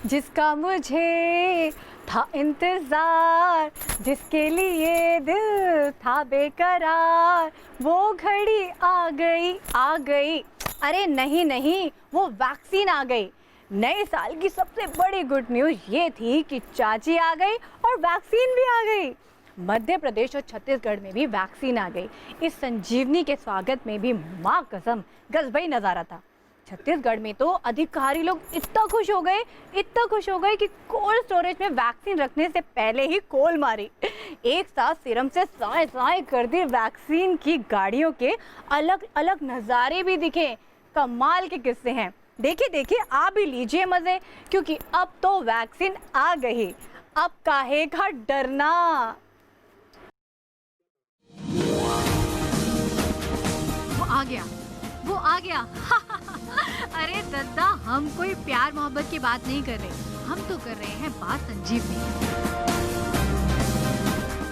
जिसका मुझे था इंतजार, जिसके लिए दिल था बेकरार, वो घड़ी आ गई। अरे नहीं नहीं, वो वैक्सीन आ गई। नए साल की सबसे बड़ी गुड न्यूज़ ये थी कि चाची आ गई और वैक्सीन भी आ गई। मध्य प्रदेश और छत्तीसगढ़ में भी वैक्सीन आ गई। इस संजीवनी के स्वागत में भी माँ कसम गजबी नज़ारा था। छत्तीसगढ़ में तो अधिकारी लोग इतना खुश हो गए कि कोल्ड स्टोरेज में वैक्सीन रखने से पहले ही कोल मारी। एक साथ सिरम से साए साए कर दी वैक्सीन की गाड़ियों के अलग अलग नज़ारे भी दिखे। कमाल के किस्से हैं। देखिए आप भी लीजिए मजे, क्योंकि अब तो वैक्सीन आ गई। अब काहे का डरना। वो आ गया अरे दद्दा, हम कोई प्यार मोहब्बत की बात नहीं कर रहे, हम तो कर रहे हैं बात संजीवनी,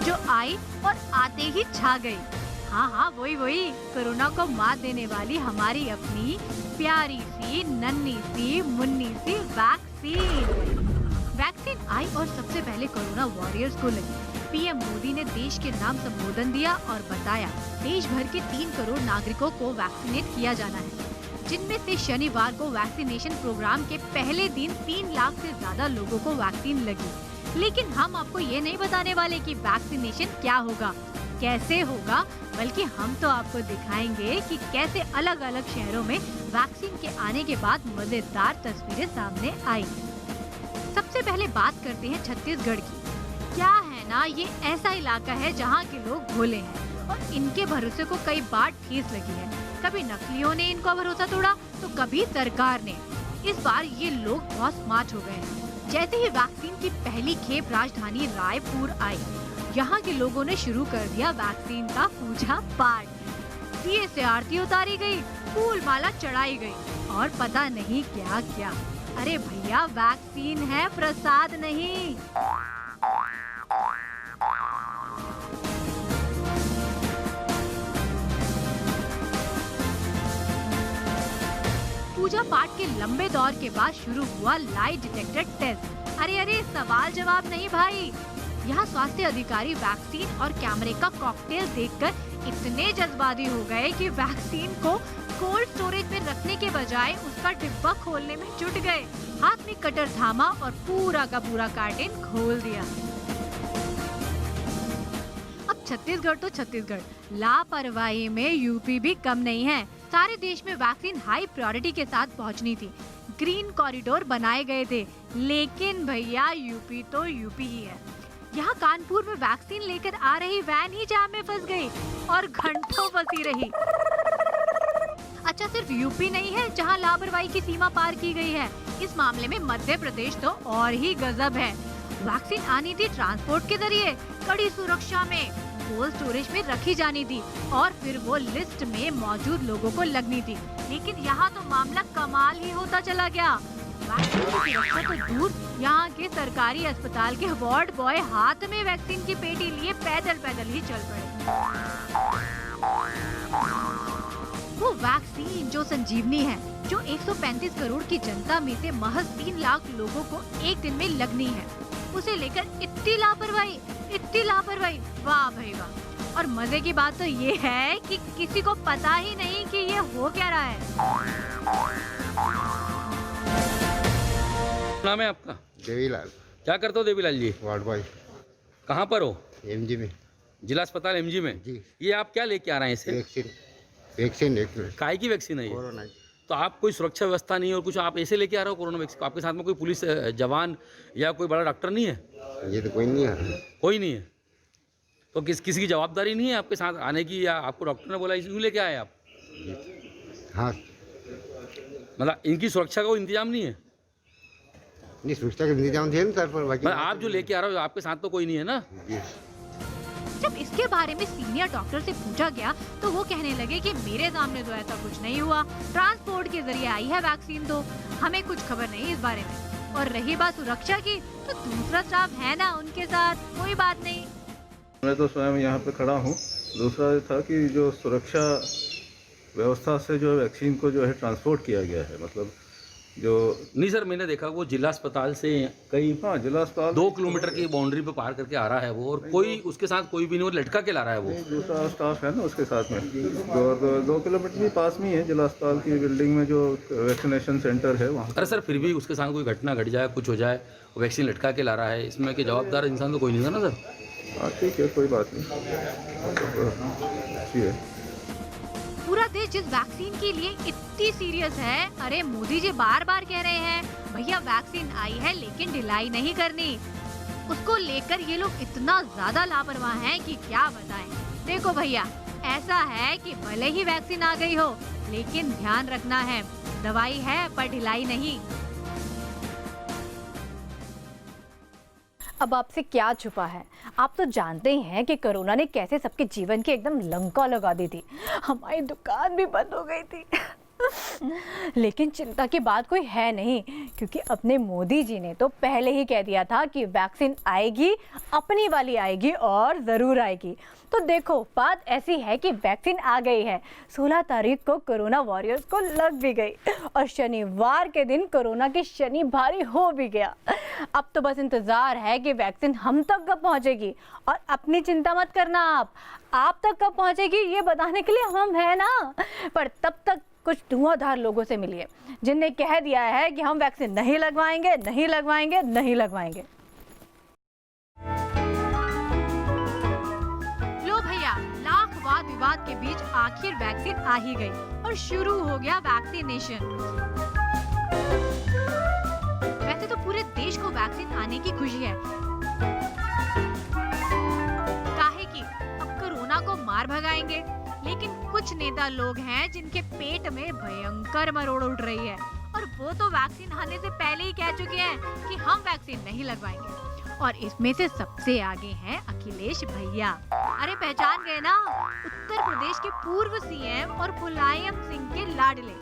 जो आई और आते ही छा गई। हाँ वही कोरोना को मात देने वाली हमारी अपनी प्यारी सी नन्ही सी मुन्नी सी वैक्सीन आई और सबसे पहले कोरोना वॉरियर्स को लगी। पीएम मोदी ने देश के नाम संबोधन दिया और बताया देश भर के 3 करोड़ नागरिकों को वैक्सीनेट किया जाना है, जिनमें से शनिवार को वैक्सीनेशन प्रोग्राम के पहले दिन 3 लाख से ज्यादा लोगों को वैक्सीन लगी। लेकिन हम आपको ये नहीं बताने वाले कि वैक्सीनेशन क्या होगा, कैसे होगा, बल्कि हम तो आपको दिखाएंगे कि कैसे अलग अलग शहरों में वैक्सीन के आने के बाद मजेदार तस्वीरें सामने आई। सबसे पहले बात करते हैं छत्तीसगढ़ की। क्या है ना, ये ऐसा इलाका है जहाँ के लोग भोले हैं और इनके भरोसे को कई बार ठेस लगी है। कभी नकलियों ने इनका भरोसा तोड़ा तो कभी सरकार ने। इस बार ये लोग बहुत स्मार्ट हो गए हैं। जैसे ही वैक्सीन की पहली खेप राजधानी रायपुर आई, यहाँ के लोगों ने शुरू कर दिया वैक्सीन का पूजा पाठ। दिए से आरती उतारी गई, फूल माला चढ़ाई गई और पता नहीं क्या क्या। अरे भैया, वैक्सीन है, प्रसाद नहीं। पूजा पाठ के लंबे दौर के बाद शुरू हुआ लाई डिटेक्टर टेस्ट। अरे सवाल जवाब नहीं भाई, यहाँ स्वास्थ्य अधिकारी वैक्सीन और कैमरे का कॉकटेल देखकर इतने जज्बाती हो गए कि वैक्सीन को कोल्ड स्टोरेज में रखने के बजाय उसका डिब्बा खोलने में जुट गए। हाथ में कटर थामा और पूरा का पूरा कार्टन खोल दिया। अब छत्तीसगढ़ तो छत्तीसगढ़, लापरवाही में यूपी भी कम नहीं है। सारे देश में वैक्सीन हाई प्रायोरिटी के साथ पहुंचनी थी। ग्रीन कॉरिडोर बनाए गए थे, लेकिन भैया यूपी तो यूपी ही है। यहाँ कानपुर में वैक्सीन लेकर आ रही वैन ही जाम में फंस गई और घंटों फंसी रही। अच्छा, सिर्फ यूपी नहीं है जहाँ लापरवाही की सीमा पार की गई है। इस मामले में मध्य प्रदेश तो और ही गजब है। वैक्सीन आनी थी ट्रांसपोर्ट के जरिए, कड़ी सुरक्षा में, कोल्ड स्टोरेज में रखी जानी थी और फिर वो लिस्ट में मौजूद लोगों को लगनी थी। लेकिन यहाँ तो मामला कमाल ही होता चला गया। वैक्सीन की सुरक्षा तो दूर, यहाँ के सरकारी अस्पताल के वार्ड बॉय हाथ में वैक्सीन की पेटी लिए पैदल ही चल पड़े। वो वैक्सीन जो संजीवनी है, जो 135 करोड़ की जनता में से महज 3 लाख लोगों को एक दिन में लगनी है, उसे लेकर इतनी लापरवाही, वाह भाई वाह। और मजे की बात तो ये है कि किसी को पता ही नहीं कि ये हो क्या रहा है। नाम है आपका? देवीलाल। क्या करते हो देवीलाल जी? Ward boy. कहाँ पर हो? एमजी में। जिला अस्पताल एमजी में जी। ये आप क्या लेके आ रहे हैं इसे? वैक्सीन काय की वैक्सीन है ये? कोरोना। तो आप कोई सुरक्षा व्यवस्था नहीं है और कुछ आप ऐसे लेके आ रहे हो कोरोना वैक्सीन? आपके साथ में कोई पुलिस जवान या कोई बड़ा डॉक्टर नहीं है? ये तो कोई नहीं है। कोई नहीं है तो किसी की जवाबदारी नहीं है आपके साथ आने की, या आपको डॉक्टर ने बोला इसलिए लेके आए आप? हाँ, मतलब इनकी सुरक्षा का कोई इंतजाम नहीं है? नहीं, सुरक्षा का इंतजाम थे ना सर, पर बाकी आप जो लेके आ रहे हो आपके साथ तो कोई नहीं है ना? जब इसके बारे में सीनियर डॉक्टर से पूछा गया तो वो कहने लगे कि मेरे सामने तो ऐसा कुछ नहीं हुआ, ट्रांसपोर्ट के जरिए आई है वैक्सीन, तो हमें कुछ खबर नहीं इस बारे में। और रही बात सुरक्षा की, तो दूसरा स्टाफ है ना उनके साथ, कोई बात नहीं। मैं तो स्वयं यहाँ पे खड़ा हूँ। दूसरा था कि जो सुरक्षा व्यवस्था से जो वैक्सीन को जो है ट्रांसपोर्ट किया गया है, मतलब जो नहीं सर, मैंने देखा वो जिला अस्पताल से कई हाँ जिला अस्पताल 2 किलोमीटर की बाउंड्री पे पार करके आ रहा है वो, और कोई उसके साथ कोई भी नहीं, वो लटका के ला रहा है वो। दूसरा स्टाफ है ना उसके साथ में, 2 किलोमीटर भी पास में ही है जिला अस्पताल की बिल्डिंग में जो वैक्सीनेशन सेंटर है वहाँ। अरे सर, फिर भी उसके साथ कोई घटना घट जाए, कुछ हो जाए, वो वैक्सीन लटका के ला रहा है, इसमें कि जवाबदार इंसान तो कोई नहीं था ना सर। हाँ ठीक है, कोई बात नहीं, अच्छी है। पूरा देश जिस वैक्सीन के लिए इतनी सीरियस है, अरे मोदी जी बार बार कह रहे हैं भैया वैक्सीन आई है लेकिन ढिलाई नहीं करनी, उसको लेकर ये लोग इतना ज्यादा लापरवाह हैं कि क्या बताएं। देखो भैया, ऐसा है कि भले ही वैक्सीन आ गई हो, लेकिन ध्यान रखना है, दवाई है पर ढिलाई नहीं। अब आपसे क्या छुपा है, आप तो जानते ही हैं कि कोरोना ने कैसे सबके जीवन की एकदम लंका लगा दी थी। हमारी दुकान भी बंद हो गई थी। लेकिन चिंता की बात कोई है नहीं, क्योंकि अपने मोदी जी ने तो पहले ही कह दिया था कि वैक्सीन आएगी, अपनी वाली आएगी और ज़रूर आएगी। तो देखो, बात ऐसी है कि वैक्सीन आ गई है, 16 तारीख को कोरोना वॉरियर्स को लग भी गई और शनिवार के दिन कोरोना की शनि भारी हो भी गया। अब तो बस इंतज़ार है कि वैक्सीन हम तक कब पहुंचेगी, और अपनी चिंता मत करना, आप तक कब पहुंचेगी ये बताने के लिए हम हैं ना। पर तब तक कुछ धुआंधार लोगों से मिलिए जिनने कह दिया है कि हम वैक्सीन नहीं लगवाएंगे, नहीं लगवाएंगे, नहीं लगवाएंगे। लो भैया, लाख वाद विवाद के बीच आखिर वैक्सीन आ ही गई और शुरू हो गया वैक्सीनेशन। वैसे तो पूरे देश को वैक्सीन आने की खुशी है, काहे कि अब कोरोना को मार भगाएंगे। लेकिन कुछ नेता लोग हैं जिनके पेट में भयंकर मरोड़ उठ रही है, और वो तो वैक्सीन आने से पहले ही कह चुके हैं कि हम वैक्सीन नहीं लगवाएंगे। और इसमें से सबसे आगे हैं अखिलेश भैया। अरे पहचान गए ना, उत्तर प्रदेश के पूर्व सीएम और मुलायम सिंह के लाडले।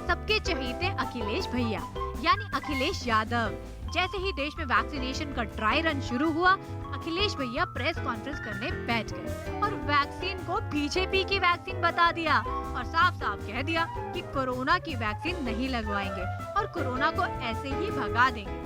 सबके चहेते अखिलेश भैया यानी अखिलेश यादव। जैसे ही देश में वैक्सीनेशन का ड्राई रन शुरू हुआ, अखिलेश भैया प्रेस कॉन्फ्रेंस करने बैठ गए और वैक्सीन को बीजेपी की वैक्सीन बता दिया और साफ साफ कह दिया कि कोरोना की वैक्सीन नहीं लगवाएंगे और कोरोना को ऐसे ही भगा देंगे।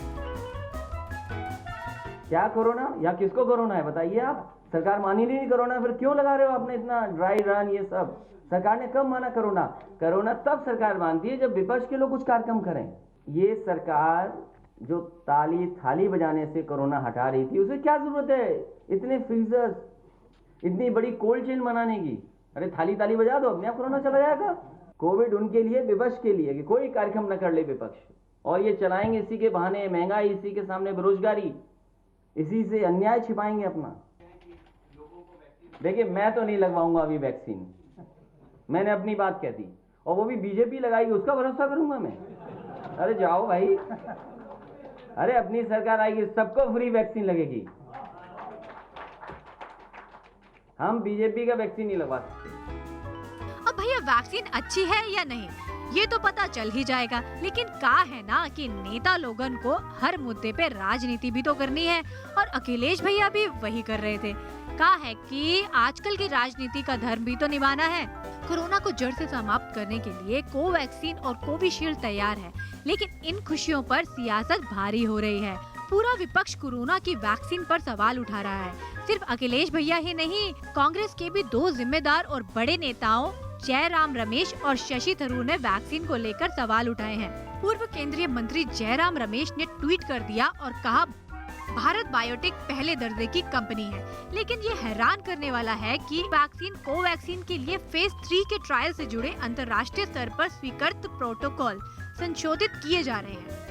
क्या कोरोना या किसको कोरोना है बताइए आप? सरकार मान ही नहीं कोरोना, फिर क्यों लगा रहे हो आपने इतना ड्राई रन? ये सब सरकार ने कब माना कोरोना? कोरोना तब सरकार मानती है जब विपक्ष के लोग कुछ कार्यक्रम करें। ये सरकार जो ताली थाली बजाने से कोरोना हटा रही थी, उसे क्या जरूरत है इतने फ्रीजर्स, इतनी बड़ी कोल्ड चेन बनाने की? अरे थाली ताली बजा दो, अपने आप कोरोना चला जाएगा। कोविड उनके लिए, विपक्ष के लिए कि कोई कार्यक्रम न कर ले विपक्ष, और ये चलाएंगे इसी के बहाने महंगाई, इसी के सामने बेरोजगारी, इसी से अन्याय छिपाएंगे अपना। देखिए, मैं तो नहीं लगवाऊंगा अभी वैक्सीन, मैंने अपनी बात कह दी, और वो भी बीजेपी लगाएगी उसका भरोसा करूंगा मैं? अरे जाओ भाई, अरे अपनी सरकार आएगी, सबको फ्री वैक्सीन लगेगी। हम बीजेपी का वैक्सीन नहीं लगवा सकते। अब भैया वैक्सीन अच्छी है या नहीं ये तो पता चल ही जाएगा, लेकिन कहा है ना कि नेता लोगन को हर मुद्दे पे राजनीति भी तो करनी है, और अखिलेश भैया भी वही कर रहे थे। कहा है कि आजकल की राजनीति का धर्म भी तो निभाना है। कोरोना को जड़ से समाप्त करने के लिए कोवैक्सीन और कोविशील्ड तैयार है, लेकिन इन खुशियों पर सियासत भारी हो रही है। पूरा विपक्ष कोरोना की वैक्सीन पर सवाल उठा रहा है। सिर्फ अखिलेश भैया ही नहीं, कांग्रेस के भी 2 जिम्मेदार और बड़े नेताओं जयराम रमेश और शशि थरूर ने वैक्सीन को लेकर सवाल उठाए हैं। पूर्व केंद्रीय मंत्री जयराम रमेश ने ट्वीट कर दिया और कहा, भारत बायोटेक पहले दर्जे की कंपनी है, लेकिन ये हैरान करने वाला है कि वैक्सीन कोवैक्सीन के लिए फेज 3 के ट्रायल से जुड़े अंतर्राष्ट्रीय स्तर पर स्वीकृत प्रोटोकॉल संशोधित किए जा रहे हैं।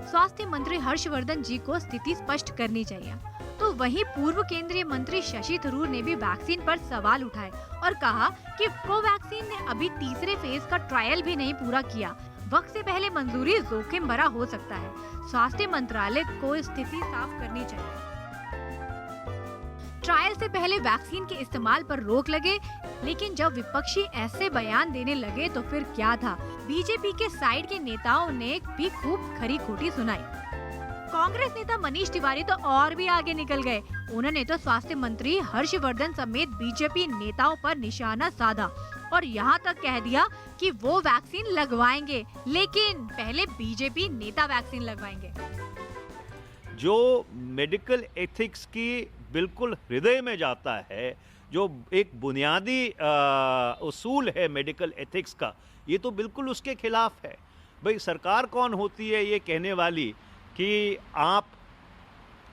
स्वास्थ्य मंत्री हर्षवर्धन जी को स्थिति स्पष्ट करनी चाहिए। तो वहीं पूर्व केंद्रीय मंत्री शशि थरूर ने भी वैक्सीन पर सवाल उठाए और कहा कि कोवैक्सीन ने अभी तीसरे फेज का ट्रायल भी नहीं पूरा किया, वक्त से पहले मंजूरी जोखिम भरा हो सकता है। स्वास्थ्य मंत्रालय को स्थिति साफ करनी चाहिए। ट्रायल से पहले वैक्सीन के इस्तेमाल पर रोक लगे, लेकिन जब विपक्षी ऐसे बयान देने लगे तो फिर क्या था, बीजेपी के साइड के नेताओं ने भी खूब खरी खोटी सुनाई। कांग्रेस नेता मनीष तिवारी तो और भी आगे निकल गए। उन्होंने तो स्वास्थ्य मंत्री हर्षवर्धन समेत बीजेपी नेताओं पर निशाना साधा और यहाँ तक कह दिया कि वो वैक्सीन लगवाएंगे, लेकिन पहले बीजेपी नेता वैक्सीन लगवाएंगे। जो मेडिकल एथिक्स की बिल्कुल हृदय में जाता है, जो एक बुनियादी उसूल है मेडिकल एथिक्स का, ये तो बिल्कुल उसके खिलाफ है। भाई सरकार कौन होती है ये कहने वाली कि आप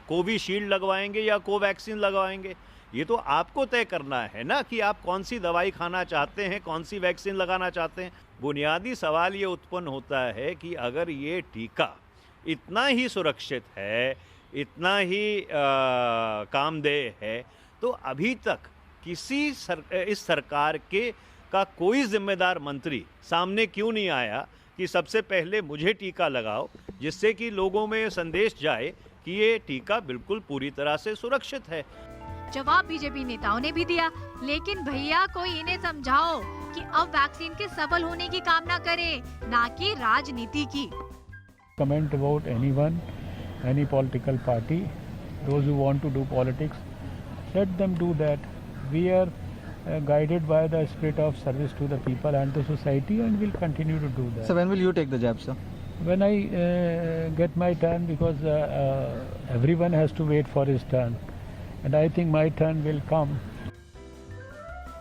कोविशील्ड लगवाएंगे या कोवैक्सीन लगवाएंगे? ये तो आपको तय करना है ना कि आप कौन सी दवाई खाना चाहते हैं, कौन सी वैक्सीन लगाना चाहते हैं। बुनियादी सवाल ये उत्पन्न होता है कि अगर ये टीका इतना ही सुरक्षित है, इतना ही कामदेह है, तो अभी तक किसी इस सरकार का कोई जिम्मेदार मंत्री सामने क्यों नहीं आया कि सबसे पहले मुझे टीका लगाओ, जिससे कि लोगों में संदेश जाए कि ये टीका बिल्कुल पूरी तरह से सुरक्षित है। जवाब बीजेपी नेताओं ने भी दिया, लेकिन भैया कोई इन्हें समझाओ कि अब वैक्सीन के सफल होने की कामना करे, ना कि राजनीति की। Comment about anyone, any political party. Those who want to do politics, let them do that. We are guided by the spirit of service to the people and the society, and will continue to do that. So when will you take the jab, sir? When I get my turn, because everyone has to wait for his turn, and I think my turn will come.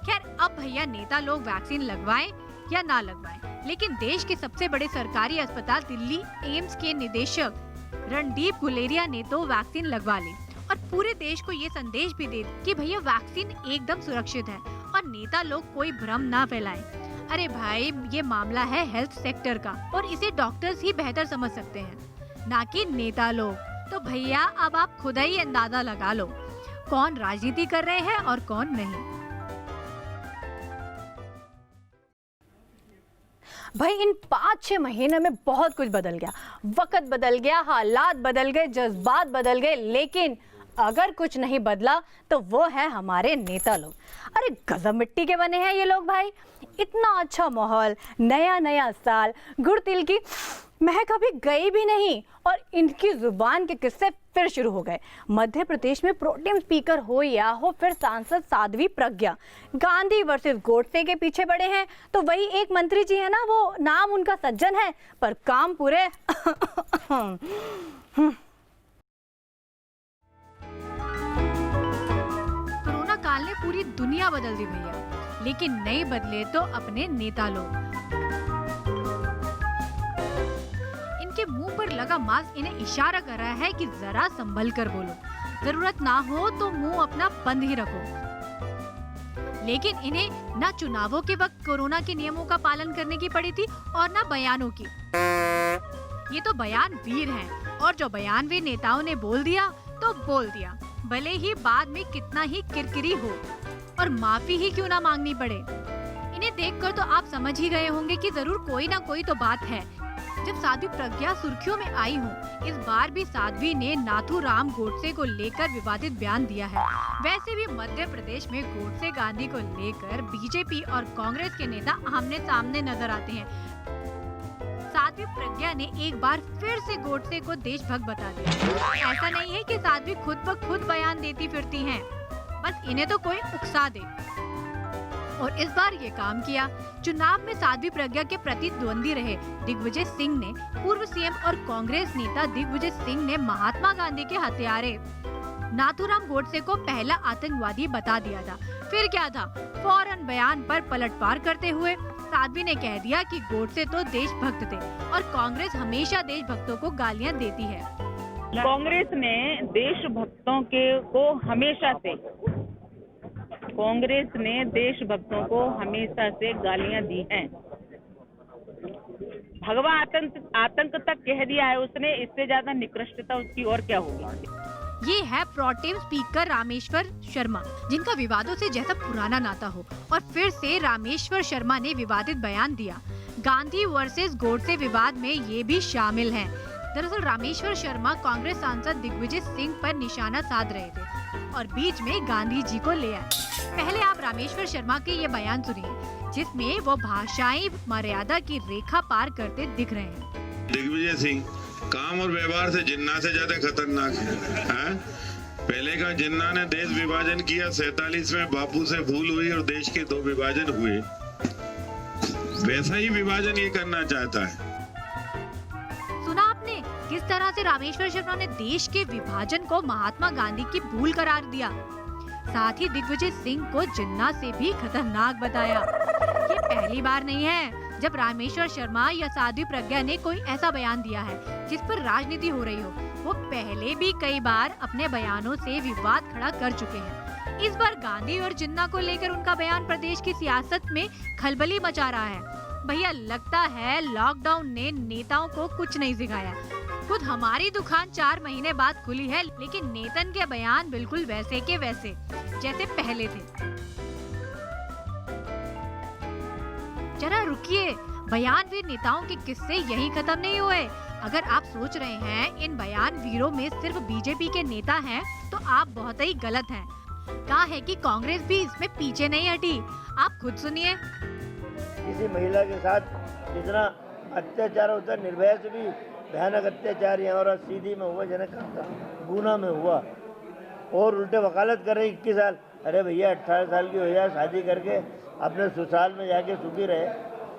खैर अब भैया नेता लोग vaccine लगवाएं या ना लगवाएं, लेकिन देश के सबसे बड़े सरकारी अस्पताल दिल्ली एम्स के निदेशक रणदीप गुलेरिया ने तो वैक्सीन लगवा ली और पूरे देश को ये संदेश भी दे कि भैया वैक्सीन एकदम सुरक्षित है और नेता लोग कोई भ्रम ना फैलाएं। अरे भाई, ये मामला है हेल्थ सेक्टर का और इसे डॉक्टर्स ही बेहतर समझ सकते हैं, ना कि नेता लोग। तो भैया अब आप खुद ही अंदाजा लगा लो कौन राजनीति कर रहे हैं और कौन नहीं। भाई इन 5-6 महीने में बहुत कुछ बदल गया, वक्त बदल गया, हालात बदल गए, जज्बात बदल गए, लेकिन अगर कुछ नहीं बदला तो वो है हमारे नेता लोग। अरे गजब मिट्टी के बने हैं ये लोग भाई। इतना अच्छा माहौल, नया नया साल, गुड़ तिल की महक अभी गई भी नहीं और इनकी जुबान के किस्से फिर शुरू हो गए। मध्य प्रदेश में प्रोटेम स्पीकर हो या हो फिर सांसद साध्वी प्रज्ञा गांधी वर्सेस गोडसे के पीछे पड़े हैं। तो वही एक मंत्री जी है ना, वो नाम उनका सज्जन है पर काम पूरे कोरोना काल ने पूरी दुनिया बदल दी भैया, लेकिन नहीं बदले तो अपने नेता लोग। इनके मुंह पर लगा मास्क इन्हें इशारा कर रहा है कि जरा संभल कर बोलो, जरूरत ना हो तो मुंह अपना बंद ही रखो। लेकिन इन्हें ना चुनावों के वक्त कोरोना के नियमों का पालन करने की पड़ी थी और ना बयानों की। ये तो बयान वीर हैं और जो बयानवीर नेताओं ने बोल दिया तो बोल दिया, भले ही बाद में कितना ही किरकिरी हो और माफी ही क्यों ना मांगनी पड़े। इन्हें देखकर तो आप समझ ही गए होंगे कि जरूर कोई ना कोई तो बात है। जब साध्वी प्रज्ञा सुर्खियों में आई हूँ, इस बार भी साध्वी ने नाथूराम गोडसे को लेकर विवादित बयान दिया है। वैसे भी मध्य प्रदेश में गोडसे गांधी को लेकर बीजेपी और कांग्रेस के नेता आमने सामने नजर आते हैं। साध्वी प्रज्ञा ने एक बार फिर से गोडसे को देशभक्त बता दिया। ऐसा नहीं है कि साध्वी खुद ब खुद बयान देती फिरती हैं, बस इन्हें तो कोई उकसा दे। और इस बार ये काम किया। चुनाव में साध्वी प्रज्ञा के प्रतिद्वंदी रहे दिग्विजय सिंह ने, पूर्व सीएम और कांग्रेस नेता दिग्विजय सिंह ने महात्मा गांधी के हत्यारे नाथूराम गोडसे को पहला आतंकवादी बता दिया था। फिर क्या था, फौरन बयान पर पलटवार करते हुए साध्वी ने कह दिया कि गोडसे तो देशभक्त थे और कांग्रेस हमेशा देशभक्तों को गालियां देती है। कांग्रेस ने देशभक्तों को हमेशा से गालियां दी हैं। भगवा आतंक तक कह दिया है उसने, इससे ज्यादा निकृष्टता उसकी और क्या होगी। ये है प्रोटेम स्पीकर रामेश्वर शर्मा, जिनका विवादों से जैसा पुराना नाता हो, और फिर से रामेश्वर शर्मा ने विवादित बयान दिया। गांधी वर्सेस गोडसे विवाद में ये भी शामिल हैं। दरअसल रामेश्वर शर्मा कांग्रेस सांसद दिग्विजय सिंह पर निशाना साध रहे थे। और बीच में गांधी जी को ले आए। पहले आप रामेश्वर शर्मा के ये बयान सुनिए, जिसमें वो भाषाई मर्यादा की रेखा पार करते दिख रहे हैं। दिग्विजय सिंह काम और व्यवहार से जिन्ना से ज्यादा खतरनाक है। पहले का जिन्ना ने देश विभाजन किया, 47 में बापू से भूल हुई और देश के 2 विभाजन हुए, वैसा ही विभाजन ये करना चाहता है। सुना आपने किस तरह से रामेश्वर शर्मा ने देश के विभाजन को महात्मा गांधी की भूल करार दिया, साथ ही दिग्विजय सिंह को जिन्ना से भी खतरनाक बताया। ये पहली बार नहीं है जब रामेश्वर शर्मा या साध्वी प्रज्ञा ने कोई ऐसा बयान दिया है जिस पर राजनीति हो रही हो। वो पहले भी कई बार अपने बयानों से विवाद खड़ा कर चुके हैं। इस बार गांधी और जिन्ना को लेकर उनका बयान प्रदेश की सियासत में खलबली मचा रहा है। भैया लगता है लॉकडाउन ने नेताओं को कुछ नहीं सिखाया। खुद हमारी दुकान 4 महीने बाद खुली है, लेकिन नेतन के बयान बिल्कुल वैसे के वैसे जैसे पहले थे। जरा रुकिए, बयानवीर नेताओं के किस्से यही खत्म नहीं हुए। अगर आप सोच रहे हैं इन बयान वीरों में सिर्फ बीजेपी के नेता हैं, तो आप बहुत ही गलत हैं। कहा है कि कांग्रेस भी इसमें पीछे नहीं हटी। आप खुद सुनिए। किसी महिला के साथ जितना अत्याचार होता है, निर्भया से भी भयानक अत्याचार यहाँ और सीधी में हुआ, जनक गुना में हुआ, और उल्टे वकालत कर रहे 21 साल। अरे भैया 18 साल की हो जाए, शादी करके अपने ससुराल में जाके सुखी रहे।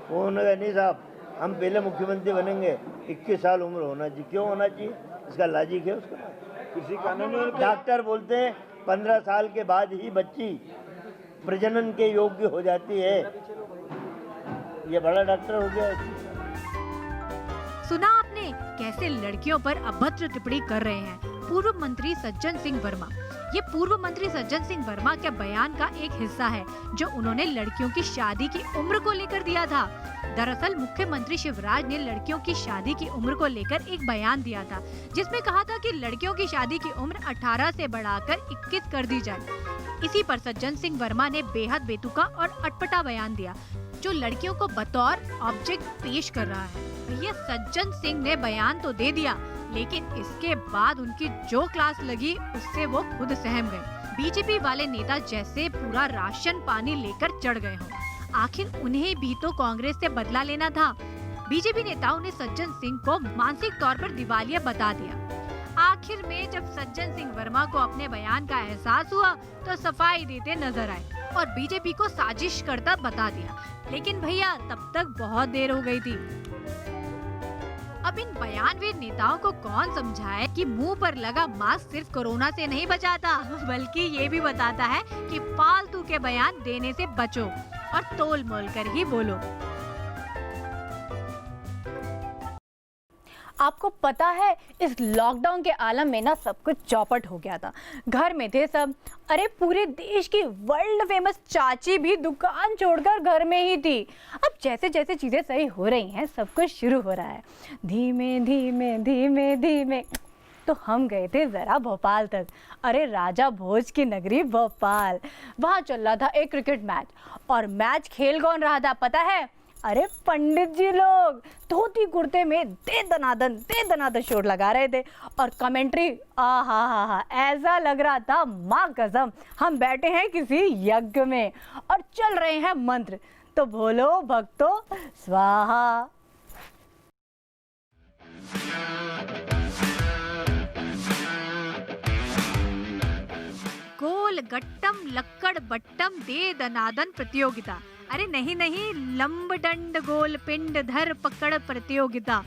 वो उन्होंने कहा नहीं साहब, हम पहले मुख्यमंत्री बनेंगे, 21 साल उम्र होना चाहिए। क्यों होना चाहिए? इसका लॉजिक है उसका। किसी कानून में डॉक्टर बोलते हैं 15 साल के बाद ही बच्ची प्रजनन के योग्य हो जाती है। ये बड़ा डॉक्टर हो गया। सुना आपने कैसे लड़कियों पर अभद्र टिप्पणी कर रहे हैं पूर्व मंत्री सज्जन सिंह वर्मा। ये पूर्व मंत्री सज्जन सिंह वर्मा के बयान का एक हिस्सा है जो उन्होंने लड़कियों की शादी की उम्र को लेकर दिया था। दरअसल मुख्यमंत्री शिवराज ने लड़कियों की शादी की उम्र को लेकर एक बयान दिया था, जिसमें कहा था कि लड़कियों की शादी की उम्र 18 से बढ़ाकर 21 कर दी जाए। इसी पर सज्जन सिंह वर्मा ने बेहद बेतुका और अटपटा बयान दिया, जो लड़कियों को बतौर ऑब्जेक्ट पेश कर रहा है। भैया सज्जन सिंह ने बयान तो दे दिया, लेकिन इसके बाद उनकी जो क्लास लगी उससे वो खुद सहम गए। बीजेपी वाले नेता जैसे पूरा राशन पानी लेकर चढ़ गए हों। आखिर उन्हें भी तो कांग्रेस से बदला लेना था। बीजेपी नेताओं ने सज्जन सिंह को मानसिक तौर पर दिवालिया बता दिया। आखिर में जब सज्जन सिंह वर्मा को अपने बयान का एहसास हुआ तो सफाई देते नजर आए और बीजेपी को साजिश करता बता दिया। लेकिन भैया तब तक बहुत देर हो गई थी। अब इन बयानवीर नेताओं को कौन समझाए कि मुंह पर लगा मास्क सिर्फ कोरोना से नहीं बचाता, बल्कि ये भी बताता है कि फालतू के बयान देने से बचो और तोल मोल कर ही बोलो। आपको पता है इस लॉकडाउन के आलम में ना सब कुछ चौपट हो गया था। घर में थे सब। अरे पूरे देश की वर्ल्ड फेमस चाची भी दुकान छोड़कर घर में ही थी। अब जैसे जैसे चीज़ें सही हो रही हैं, सब कुछ शुरू हो रहा है धीमे धीमे धीमे धीमे। तो हम गए थे ज़रा भोपाल तक। अरे राजा भोज की नगरी भोपाल। वहाँ चल रहा था एक क्रिकेट मैच, और मैच खेल कौन रहा था पता है? अरे पंडित जी लोग धोती कुर्ते में दे दनादन शोर लगा रहे थे, और कमेंट्री हा ऐसा लग रहा था माँ कसम हम बैठे हैं किसी यज्ञ में और चल रहे हैं मंत्र। तो बोलो भक्तों स्वाहा। गोल गट्टम लक्कड़ बट्टम दे दनादन प्रतियोगिता। अरे नहीं, लंब डंड गोल पिंड धर पकड़ प्रतियोगिता।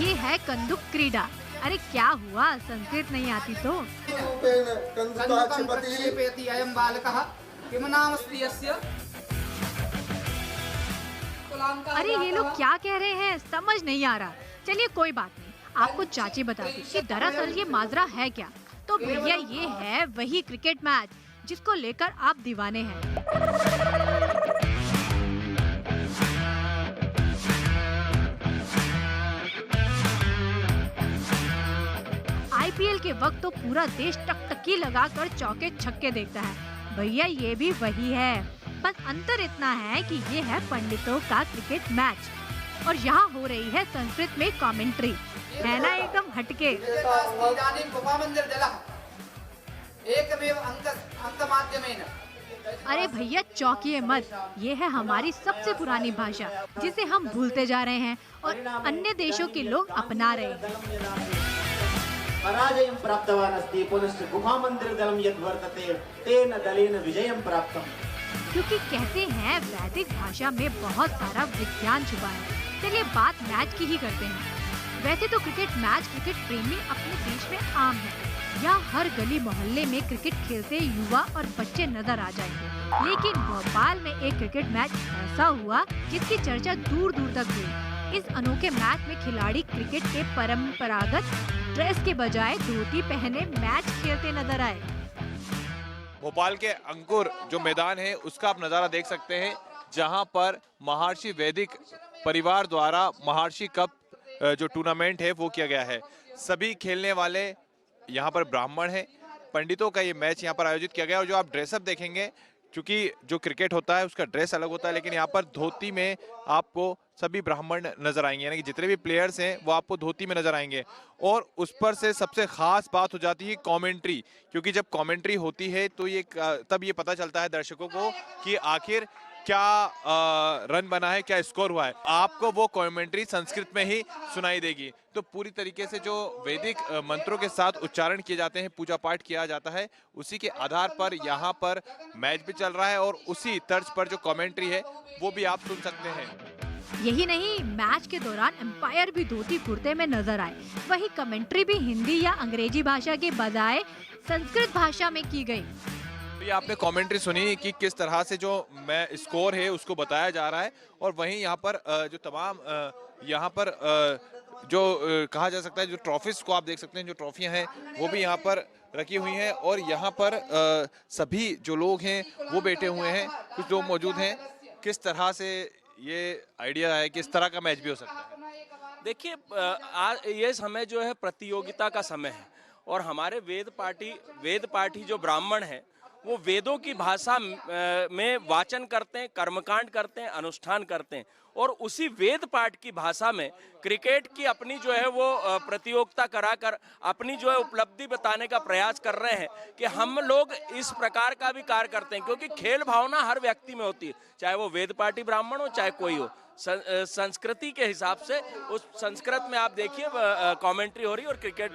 ये है कंदुक क्रीड़ा। अरे क्या हुआ, संस्कृत नहीं आती तो? अरे ये लोग क्या कह रहे हैं, समझ नहीं आ रहा। चलिए कोई बात नहीं, आपको चाची बताती कि दरअसल ये माजरा है क्या। तो भैया ये है वही क्रिकेट मैच जिसको लेकर आप दीवाने हैं। आईपीएल के वक्त तो पूरा देश टकटकी लगाकर चौके छक्के देखता है। भैया ये भी वही है, बस अंतर इतना है कि ये है पंडितों का क्रिकेट मैच। और यहाँ हो रही है संस्कृत में कमेंट्री। है ना एकदम हटके। अरे भैया चौंकिए मत, ये है हमारी सबसे पुरानी भाषा जिसे हम भूलते जा रहे हैं और अन्य देशों के लोग अपना रहे हैं। पराजयं प्राप्तवान् अस्ति पुनश्च गुफामन्दिरदलं यद् वर्तते तेन दलेन विजयं प्राप्तम्। क्योंकि कहते हैं वैदिक भाषा में बहुत सारा विज्ञान छुपा है। चलिए बात मैच की ही करते हैं। वैसे तो क्रिकेट मैच क्रिकेट प्रेमी अपने देश में आम है। यहाँ हर गली मोहल्ले में क्रिकेट खेलते युवा और बच्चे नजर आ जाएंगे। लेकिन भोपाल में एक क्रिकेट मैच ऐसा हुआ जिसकी चर्चा दूर दूर तक हुई। इस अनोखे मैच में खिलाड़ी क्रिकेट के परंपरागत ड्रेस के बजाय धोती पहने मैच खेलते नजर आए। भोपाल के अंकुर जो मैदान है उसका आप नज़ारा देख सकते हैं, जहां पर महर्षि वैदिक परिवार द्वारा महर्षि कप जो टूर्नामेंट है वो किया गया है। सभी खेलने वाले यहाँ पर ब्राह्मण हैं। पंडितों का ये मैच यहाँ पर आयोजित किया गया और जो आप ड्रेसअप देखेंगे, क्योंकि जो क्रिकेट होता है उसका ड्रेस अलग होता है, लेकिन यहाँ पर धोती में आपको सभी ब्राह्मण नजर आएंगे, यानी कि जितने भी प्लेयर्स हैं वो आपको धोती में नजर आएंगे। और उस पर से सबसे खास बात हो जाती है कमेंट्री, क्योंकि जब कमेंट्री होती है तो ये तब ये पता चलता है दर्शकों को कि आखिर क्या रन बना है, क्या स्कोर हुआ है। आपको वो कमेंट्री संस्कृत में ही सुनाई देगी। तो पूरी तरीके से जो वैदिक मंत्रों के साथ उच्चारण किए जाते हैं, पूजा पाठ किया जाता है, उसी के आधार पर यहाँ पर मैच भी चल रहा है और उसी तर्ज पर जो कमेंट्री है वो भी आप सुन सकते हैं। यही नहीं, मैच के दौरान अंपायर भी धोती कुर्ते में नजर आए। वही कमेंट्री भी हिंदी या अंग्रेजी भाषा के बजाय संस्कृत भाषा में की गई। ये आपने कमेंट्री सुनी कि किस तरह से जो स्कोर है उसको बताया जा रहा है, और वहीं यहाँ पर जो तमाम यहाँ पर जो कहा जा सकता है जो ट्रॉफीज को आप देख सकते हैं, जो ट्रॉफियाँ हैं वो भी यहाँ पर रखी हुई हैं, और यहाँ पर सभी जो लोग हैं वो बैठे हुए हैं, कुछ लोग मौजूद हैं। किस तरह से ये आइडिया है कि इस तरह का मैच भी हो सकता है? देखिए, ये समय जो है प्रतियोगिता का समय है, और हमारे वेद पाठी जो ब्राह्मण हैं वो वेदों की भाषा में वाचन करते हैं, कर्मकांड करते हैं, अनुष्ठान करते हैं, और उसी वेद पाठ की भाषा में क्रिकेट की अपनी जो है वो प्रतियोगिता कराकर अपनी जो है उपलब्धि बताने का प्रयास कर रहे हैं कि हम लोग इस प्रकार का भी कार्य करते हैं, क्योंकि खेल भावना हर व्यक्ति में होती है, चाहे वो वेद पाठी ब्राह्मण हो चाहे कोई हो। संस्कृति के हिसाब से उस संस्कृत में आप देखिए कमेंट्री हो रही है और क्रिकेट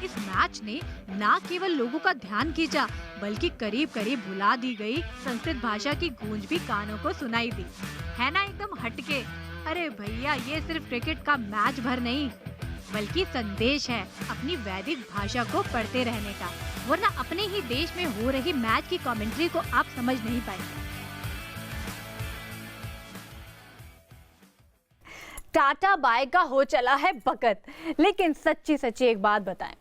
इस मैच ने न केवल लोगों का ध्यान खींचा, बल्कि करीब करीब भुला दी गई संस्कृत भाषा की गूंज भी कानों को सुनाई दी। है ना एकदम हटके। अरे भैया, ये सिर्फ क्रिकेट का मैच भर नहीं, बल्कि संदेश है अपनी वैदिक भाषा को पढ़ते रहने का, वरना अपने ही देश में हो रही मैच की कमेंट्री को आप समझ नहीं पाएंगे। टाटा बाय का हो चला है बकत, लेकिन सच्ची सच्ची एक बात बताएं,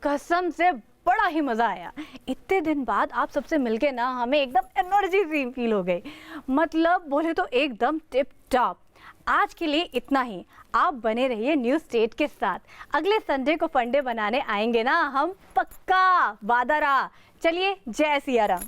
कसम से बड़ा ही मज़ा आया। इतने दिन बाद आप सबसे मिलके ना हमें एकदम एनर्जी सी फील हो गई, मतलब बोले तो एकदम टिप टॉप। आज के लिए इतना ही। आप बने रहिए न्यूज़ स्टेट के साथ। अगले संडे को फंडे बनाने आएंगे ना हम, पक्का वादा रहा। चलिए, जय सिया राम।